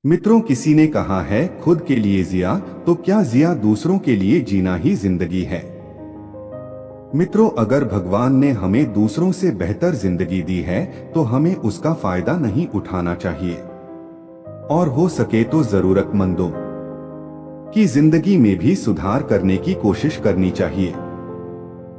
मित्रों, किसी ने कहा है खुद के लिए जिया तो क्या जिया दूसरों के लिए जीना ही जिंदगी है। मित्रों, अगर भगवान ने हमें दूसरों से बेहतर जिंदगी दी है तो हमें उसका फायदा नहीं उठाना चाहिए और हो सके तो जरूरतमंदों की जिंदगी में भी सुधार करने की कोशिश करनी चाहिए।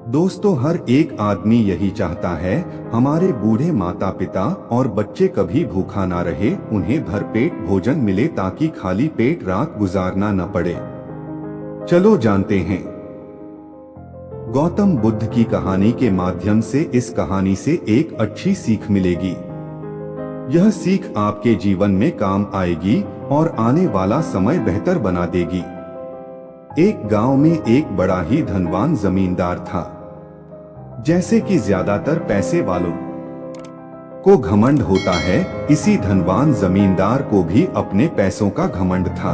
दोस्तों, हर एक आदमी यही चाहता है हमारे बूढ़े माता पिता और बच्चे कभी भूखा ना रहे, उन्हें भरपेट भोजन मिले ताकि खाली पेट रात गुजारना न पड़े। चलो जानते हैं गौतम बुद्ध की कहानी के माध्यम से। इस कहानी से एक अच्छी सीख मिलेगी। यह सीख आपके जीवन में काम आएगी और आने वाला समय बेहतर बना देगी। एक गांव में एक बड़ा ही धनवान जमींदार था। जैसे कि ज्यादातर पैसे वालों को घमंड होता है, इसी धनवान जमींदार को भी अपने पैसों का घमंड था।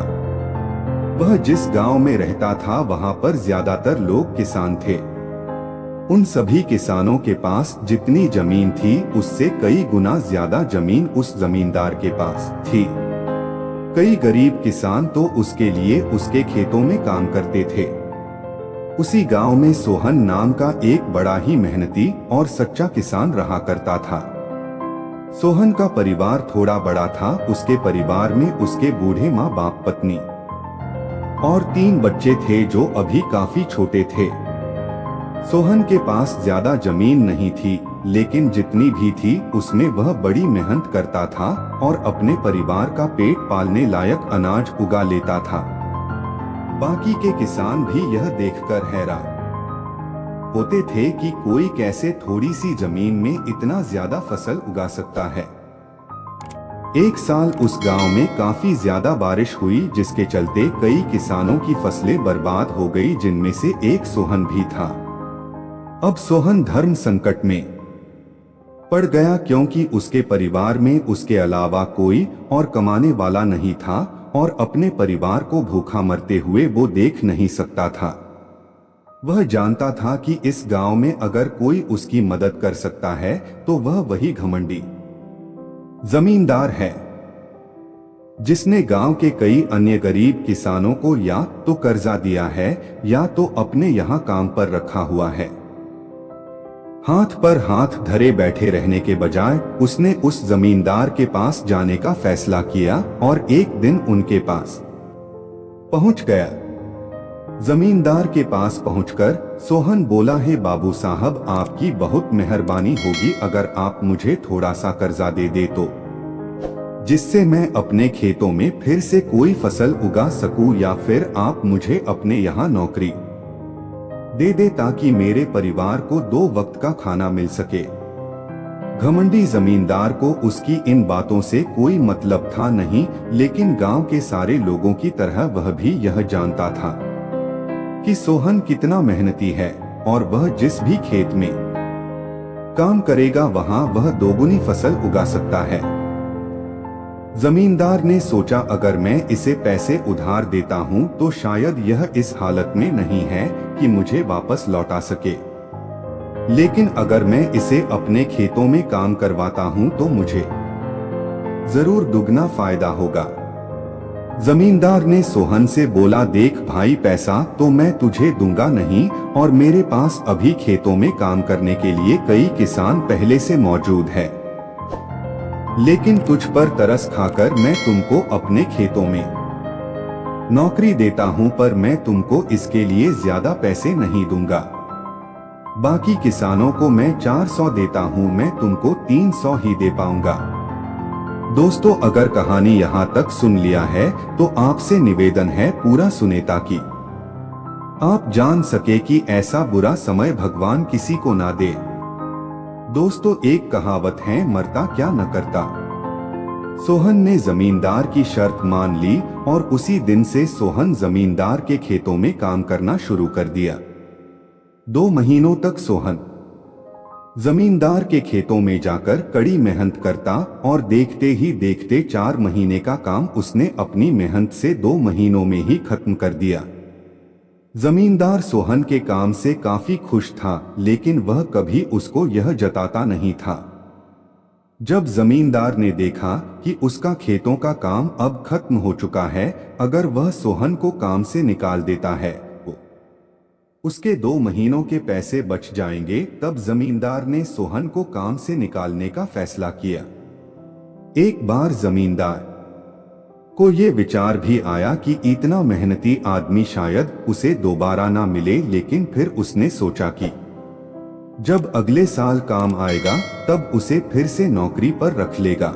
वह जिस गांव में रहता था वहां पर ज्यादातर लोग किसान थे। उन सभी किसानों के पास जितनी जमीन थी उससे कई गुना ज्यादा जमीन उस जमींदार के पास थी। कई गरीब किसान तो उसके लिए उसके खेतों में काम करते थे। उसी गांव में सोहन नाम का एक बड़ा ही मेहनती और सच्चा किसान रहा करता था। सोहन का परिवार थोड़ा बड़ा था। उसके परिवार में उसके बूढ़े माँ बाप, पत्नी और 3 बच्चे थे जो अभी काफी छोटे थे। सोहन के पास ज्यादा जमीन नहीं थी, लेकिन जितनी भी थी उसमें वह बड़ी मेहनत करता था और अपने परिवार का पेट पालने लायक अनाज उगा लेता था। बाकी के किसान भी यह देखकर हैरान होते थे कि कोई कैसे थोड़ी सी जमीन में इतना ज्यादा फसल उगा सकता है। एक साल उस गांव में काफी ज्यादा बारिश हुई, जिसके चलते कई किसानों की फसलें बर्बाद हो गई, जिनमें से एक सोहन भी था। अब सोहन धर्म संकट में पड़ गया, क्योंकि उसके परिवार में उसके अलावा कोई और कमाने वाला नहीं था और अपने परिवार को भूखा मरते हुए वो देख नहीं सकता था। वह जानता था कि इस गांव में अगर कोई उसकी मदद कर सकता है तो वह वही घमंडी जमींदार है, जिसने गांव के कई अन्य गरीब किसानों को या तो कर्जा दिया है या तो अपने यहाँ काम पर रखा हुआ है। हाथ पर हाथ धरे बैठे रहने के बजाय उसने उस जमींदार के पास जाने का फैसला किया और एक दिन उनके पास पहुंच गया। जमींदार के पास पहुंचकर सोहन बोला, है बाबू साहब, आपकी बहुत मेहरबानी होगी अगर आप मुझे थोड़ा सा कर्जा दे दे तो, जिससे मैं अपने खेतों में फिर से कोई फसल उगा सकूं, या फिर आप मुझे अपने यहाँ नौकरी दे दे ताकि मेरे परिवार को 2 वक्त का खाना मिल सके। घमंडी जमींदार को उसकी इन बातों से कोई मतलब था नहीं, लेकिन गांव के सारे लोगों की तरह वह भी यह जानता था कि सोहन कितना मेहनती है और वह जिस भी खेत में काम करेगा वहां वह 2 गुनी फसल उगा सकता है। जमींदार ने सोचा, अगर मैं इसे पैसे उधार देता हूं तो शायद यह इस हालत में नहीं है कि मुझे वापस लौटा सके, लेकिन अगर मैं इसे अपने खेतों में काम करवाता हूं तो मुझे जरूर दुगना फायदा होगा। जमींदार ने सोहन से बोला, देख भाई, पैसा तो मैं तुझे दूंगा नहीं और मेरे पास अभी खेतों में काम करने के लिए कई किसान पहले से मौजूद है, लेकिन तुझ पर तरस खाकर मैं तुमको अपने खेतों में नौकरी देता हूं, पर मैं तुमको इसके लिए ज्यादा पैसे नहीं दूंगा। बाकी किसानों को मैं 400 देता हूं, मैं तुमको 300 ही दे पाऊंगा। दोस्तों, अगर कहानी यहाँ तक सुन लिया है तो आपसे निवेदन है पूरा सुने, ताकि आप जान सके कि ऐसा बुरा समय भगवान किसी को ना दे। दोस्तों, एक कहावत है, मरता क्या न करता। सोहन ने जमींदार की शर्त मान ली और उसी दिन से सोहन जमींदार के खेतों में काम करना शुरू कर दिया। 2 महीनों तक सोहन जमींदार के खेतों में जाकर कड़ी मेहनत करता और देखते ही देखते 4 महीने का काम उसने अपनी मेहनत से 2 महीनों में ही खत्म कर दिया। जमींदार सोहन के काम से काफी खुश था, लेकिन वह कभी उसको यह जताता नहीं था। जब जमींदार ने देखा कि उसका खेतों का काम अब खत्म हो चुका है, अगर वह सोहन को काम से निकाल देता है तो उसके 2 महीनों के पैसे बच जाएंगे, तब जमींदार ने सोहन को काम से निकालने का फैसला किया। एक बार जमींदार को ये विचार भी आया कि इतना मेहनती आदमी शायद उसे दोबारा ना मिले, लेकिन फिर उसने सोचा कि जब अगले साल काम आएगा तब उसे फिर से नौकरी पर रख लेगा।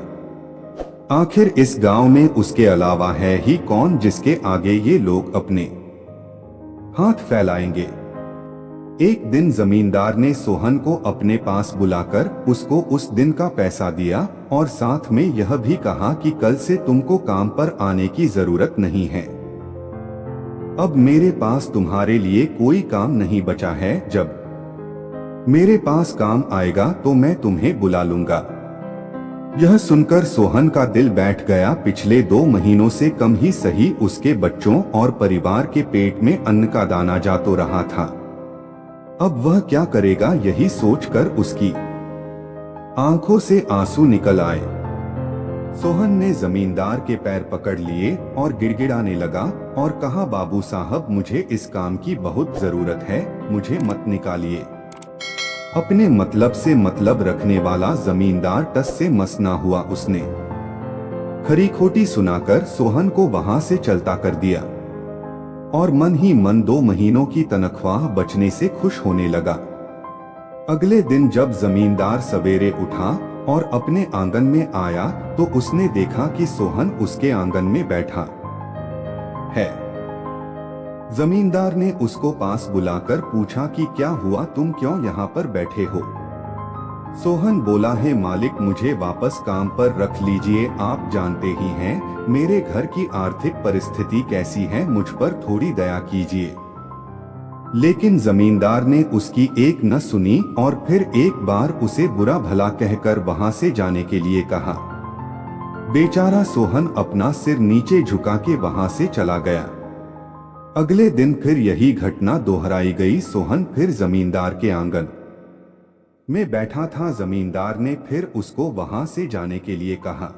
आखिर इस गांव में उसके अलावा है ही कौन जिसके आगे ये लोग अपने हाथ फैलाएंगे। एक दिन जमींदार ने सोहन को अपने पास बुलाकर उसको उस दिन का पैसा दिया और साथ में यह भी कहा कि कल से तुमको काम पर आने की जरूरत नहीं है। अब मेरे पास तुम्हारे लिए कोई काम नहीं बचा है, जब मेरे पास काम आएगा तो मैं तुम्हें बुला लूंगा। यह सुनकर सोहन का दिल बैठ गया। पिछले 2 महीनों से कम ही सही उसके बच्चों और परिवार के पेट में अन्न का दाना जा तो रहा था। अब वह क्या करेगा, यही सोचकर उसकी आंखों से आंसू निकल आए। सोहन ने जमींदार के पैर पकड़ लिए और गिड़गिड़ाने लगा और कहा, बाबू साहब, मुझे इस काम की बहुत जरूरत है, मुझे मत निकालिए। अपने मतलब से मतलब रखने वाला जमींदार टस से मस ना हुआ। उसने खरी खोटी सुनाकर सोहन को वहां से चलता कर दिया और मन ही मन 2 महीनों की तनख्वाह बचने से खुश होने लगा। अगले दिन जब जमींदार सवेरे उठा और अपने आंगन में आया तो उसने देखा कि सोहन उसके आंगन में बैठा है। जमींदार ने उसको पास बुलाकर पूछा कि क्या हुआ, तुम क्यों यहाँ पर बैठे हो। सोहन बोला है, मालिक, मुझे वापस काम पर रख लीजिए। आप जानते ही हैं मेरे घर की आर्थिक परिस्थिति कैसी है, मुझ पर थोड़ी दया कीजिए। लेकिन जमींदार ने उसकी एक न सुनी और फिर एक बार उसे बुरा भला कहकर वहां से जाने के लिए कहा। बेचारा सोहन अपना सिर नीचे झुका के वहां से चला गया। अगले दिन फिर यही घटना दोहराई गई। सोहन फिर जमींदार के आंगन में बैठा था। जमींदार ने फिर उसको वहां से जाने के लिए कहा।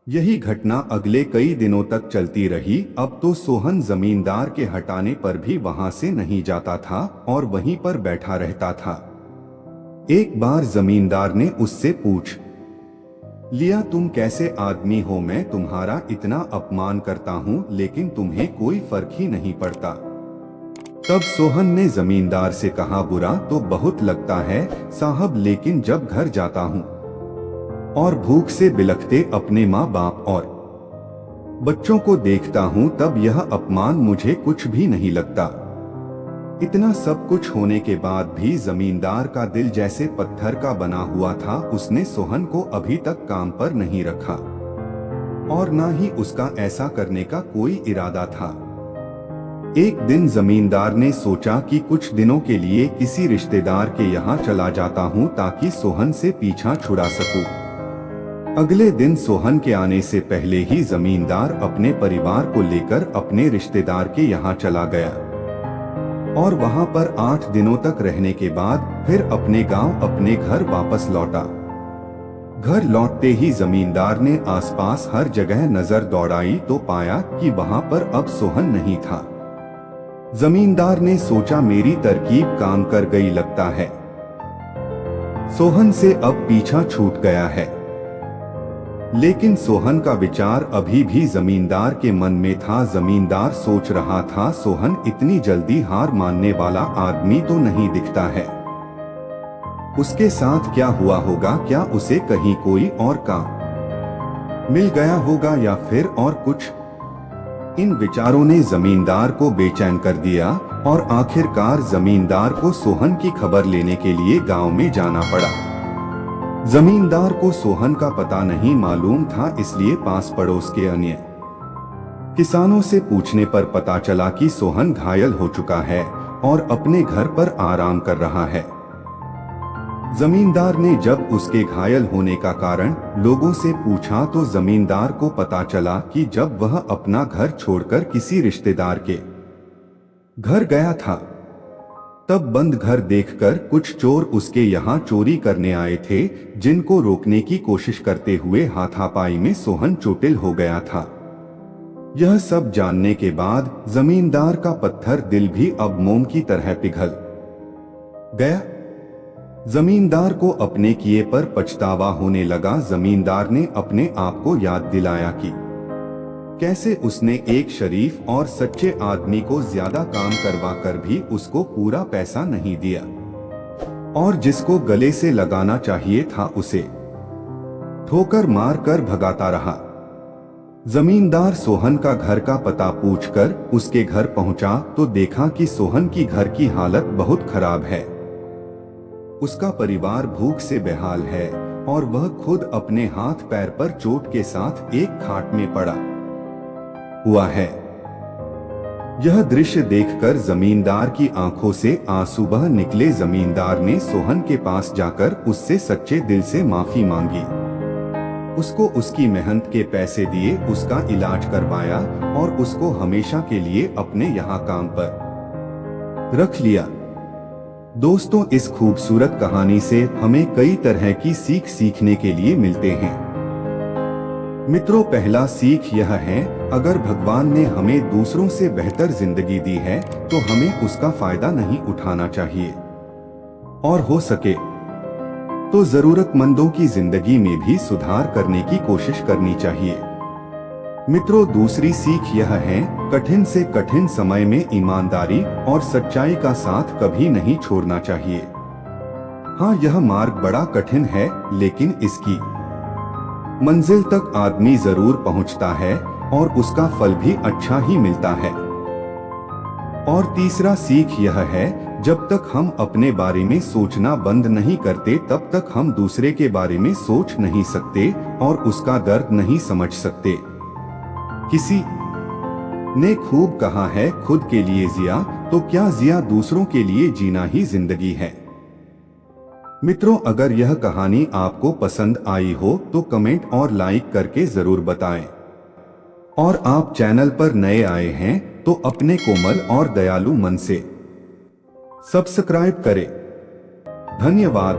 यही घटना अगले कई दिनों तक चलती रही। अब तो सोहन जमींदार के हटाने पर भी वहां से नहीं जाता था और वहीं पर बैठा रहता था। एक बार जमींदार ने उससे पूछ लिया, तुम कैसे आदमी हो, मैं तुम्हारा इतना अपमान करता हूँ लेकिन तुम्हें कोई फर्क ही नहीं पड़ता। तब सोहन ने जमींदार से कहा, बुरा तो बहुत लगता है साहब, लेकिन जब घर जाता हूँ और भूख से बिलखते अपने माँ बाप और बच्चों को देखता हूँ तब यह अपमान मुझे कुछ भी नहीं लगता। इतना सब कुछ होने के बाद भी जमींदार का दिल जैसे पत्थर का बना हुआ था। उसने सोहन को अभी तक काम पर नहीं रखा और ना ही उसका ऐसा करने का कोई इरादा था। एक दिन जमींदार ने सोचा कि कुछ दिनों के लिए किसी रिश्तेदार के यहाँ चला जाता हूँ ताकि सोहन से पीछा छुड़ा सकूं। अगले दिन सोहन के आने से पहले ही जमींदार अपने परिवार को लेकर अपने रिश्तेदार के यहाँ चला गया और वहां पर 8 दिनों तक रहने के बाद फिर अपने गांव अपने घर वापस लौटा। घर लौटते ही जमींदार ने आसपास हर जगह नजर दौड़ाई तो पाया कि वहां पर अब सोहन नहीं था। जमींदार ने सोचा, मेरी तरकीब काम कर गई लगता है, सोहन से अब पीछा छूट गया है। लेकिन सोहन का विचार अभी भी जमींदार के मन में था। जमींदार सोच रहा था, सोहन इतनी जल्दी हार मानने वाला आदमी तो नहीं दिखता है। उसके साथ क्या हुआ होगा, क्या उसे कहीं कोई और काम मिल गया होगा या फिर और कुछ। इन विचारों ने जमींदार को बेचैन कर दिया और आखिरकार जमींदार को सोहन की खबर लेने के लिए गांव में जाना पड़ा। जमींदार को सोहन का पता नहीं मालूम था, इसलिए पास पड़ोस के अन्य किसानों से पूछने पर पता चला कि सोहन घायल हो चुका है और अपने घर पर आराम कर रहा है। जमींदार ने जब उसके घायल होने का कारण लोगों से पूछा तो जमींदार को पता चला कि जब वह अपना घर छोड़कर किसी रिश्तेदार के घर गया था तब बंद घर देखकर कुछ चोर उसके यहाँ चोरी करने आए थे, जिनको रोकने की कोशिश करते हुए हाथापाई में सोहन चोटिल हो गया था। यह सब जानने के बाद जमींदार का पत्थर दिल भी अब मोम की तरह पिघल गया। जमींदार को अपने किए पर पछतावा होने लगा। जमींदार ने अपने आप को याद दिलाया कि कैसे उसने एक शरीफ और सच्चे आदमी को ज्यादा काम करवा कर भी उसको पूरा पैसा नहीं दिया, और जिसको गले से लगाना चाहिए था उसे ठोकर मार कर भगाता रहा। जमींदार सोहन का घर का पता पूछकर उसके घर पहुंचा तो देखा कि सोहन की घर की हालत बहुत खराब है। उसका परिवार भूख से बेहाल है और वह खुद अपने हाथ पैर पर चोट के साथ एक खाट में पड़ा हुआ है। यह दृश्य देखकर जमींदार की आंखों से आंसू बह निकले। जमींदार ने सोहन के पास जाकर उससे सच्चे दिल से माफी मांगी, उसको उसकी मेहनत के पैसे दिए, उसका इलाज करवाया और उसको हमेशा के लिए अपने यहाँ काम पर रख लिया। दोस्तों, इस खूबसूरत कहानी से हमें कई तरह की सीख सीखने के लिए मिलते हैं। मित्रों, पहला सीख यह है, अगर भगवान ने हमें दूसरों से बेहतर जिंदगी दी है तो हमें उसका फायदा नहीं उठाना चाहिए, और हो सके तो जरूरतमंदों की जिंदगी में भी सुधार करने की कोशिश करनी चाहिए। मित्रों, दूसरी सीख यह है, कठिन से कठिन समय में ईमानदारी और सच्चाई का साथ कभी नहीं छोड़ना चाहिए। हाँ, यह मार्ग बड़ा कठिन है, लेकिन इसकी मंजिल तक आदमी जरूर पहुंचता है और उसका फल भी अच्छा ही मिलता है। और तीसरा सीख यह है, जब तक हम अपने बारे में सोचना बंद नहीं करते तब तक हम दूसरे के बारे में सोच नहीं सकते और उसका दर्द नहीं समझ सकते। किसी ने खूब कहा है, खुद के लिए जिया तो क्या जिया, दूसरों के लिए जीना ही जिंदगी है। मित्रों, अगर यह कहानी आपको पसंद आई हो तो कमेंट और लाइक करके जरूर बताएं। और आप चैनल पर नए आए हैं तो अपने कोमल और दयालु मन से सब्सक्राइब करें। धन्यवाद।